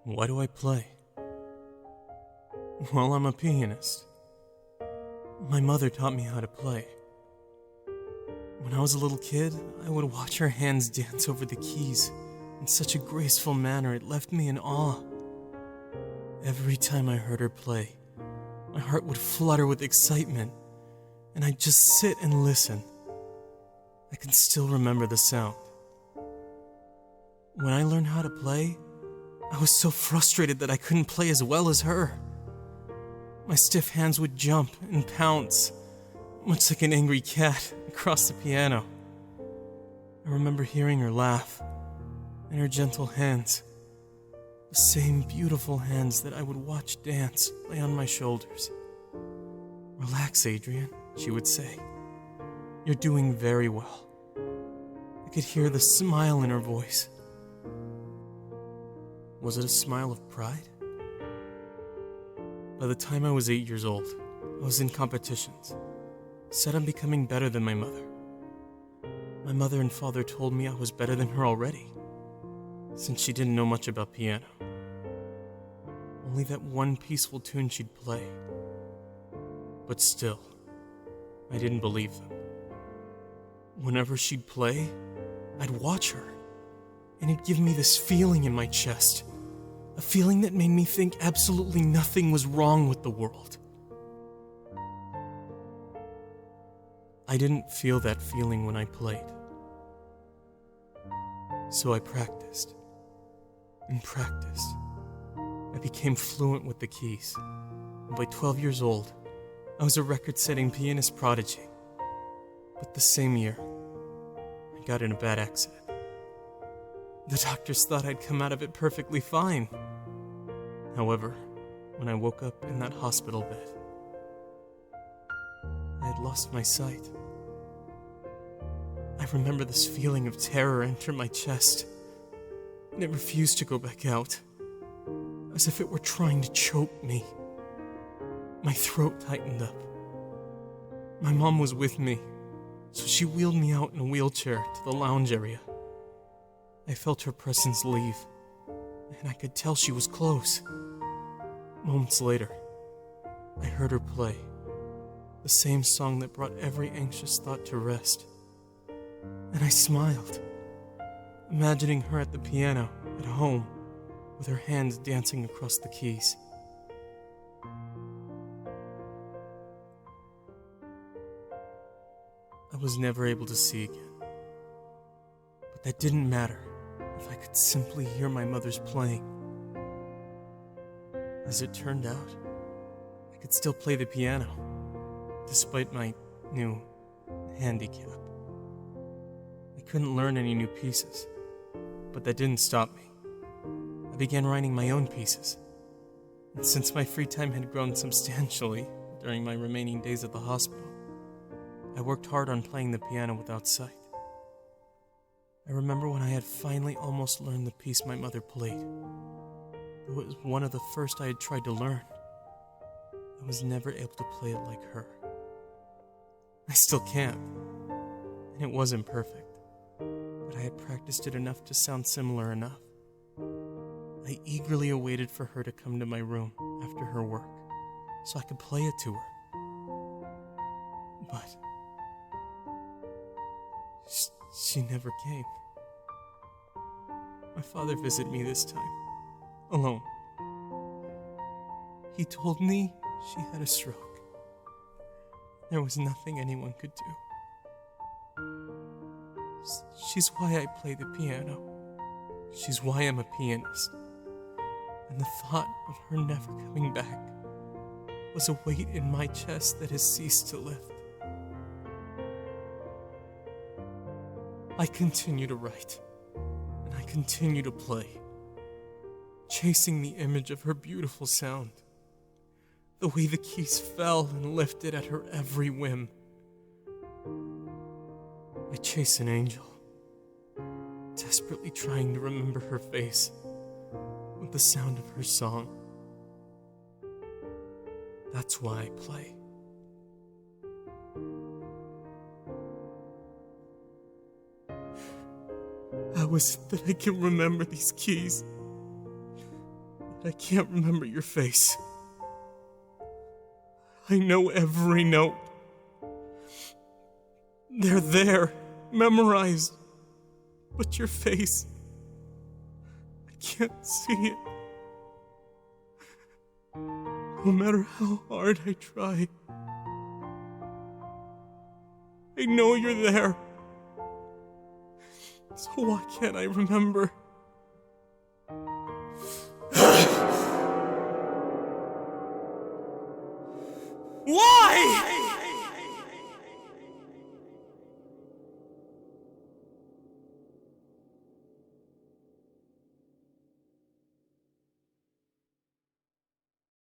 Why do I play? Well, I'm a pianist. My mother taught me how to play. When I was a little kid, I would watch her hands dance over the keys in such a graceful manner it left me in awe. Every time I heard her play, my heart would flutter with excitement, and I'd just sit and listen. I can still remember the sound. When I learned how to play, I was so frustrated that I couldn't play as well as her. My stiff hands would jump and pounce, much like an angry cat, across the piano. I remember hearing her laugh, and her gentle hands, the same beautiful hands that I would watch dance, lay on my shoulders. "Relax, Adrien," she would say. "You're doing very well." I could hear the smile in her voice. Was it a smile of pride? By the time I was 8 years old, I was in competitions, set on becoming better than my mother. My mother and father told me I was better than her already, since she didn't know much about piano. Only that one peaceful tune she'd play. But still, I didn't believe them. Whenever she'd play, I'd watch her, and it'd give me this feeling in my chest. A feeling that made me think absolutely nothing was wrong with the world. I didn't feel that feeling when I played. So I practiced and practiced. I became fluent with the keys, and by 12 years old, I was a record-setting pianist prodigy. But the same year, I got in a bad accident. The doctors thought I'd come out of it perfectly fine. However, when I woke up in that hospital bed, I had lost my sight. I remember this feeling of terror enter my chest, and it refused to go back out, as if it were trying to choke me. My throat tightened up. My mom was with me, so she wheeled me out in a wheelchair to the lounge area. I felt her presence leave, and I could tell she was close. Moments later, I heard her play, the same song that brought every anxious thought to rest. And I smiled, imagining her at the piano at home, with her hands dancing across the keys. I was never able to see again, but that didn't matter if I could simply hear my mother's playing. As it turned out, I could still play the piano, despite my new handicap. I couldn't learn any new pieces, but that didn't stop me. I began writing my own pieces, and since my free time had grown substantially during my remaining days at the hospital, I worked hard on playing the piano without sight. I remember when I had finally almost learned the piece my mother played. Though it was one of the first I had tried to learn, I was never able to play it like her. I still can't, and it wasn't perfect, but I had practiced it enough to sound similar enough. I eagerly awaited for her to come to my room after her work, so I could play it to her. But she never came. My father visited me this time, alone. He told me she had a stroke. There was nothing anyone could do. She's why I play the piano. She's why I'm a pianist. And the thought of her never coming back was a weight in my chest that has ceased to lift. I continue to write, and I continue to play, chasing the image of her beautiful sound, the way the keys fell and lifted at her every whim. I chase an angel, desperately trying to remember her face with the sound of her song. That's why I play. How is it that I can remember these keys? I can't remember your face. I know every note. They're there, memorized. But your face, I can't see it. No matter how hard I try, I know you're there. So why can't I remember? Why?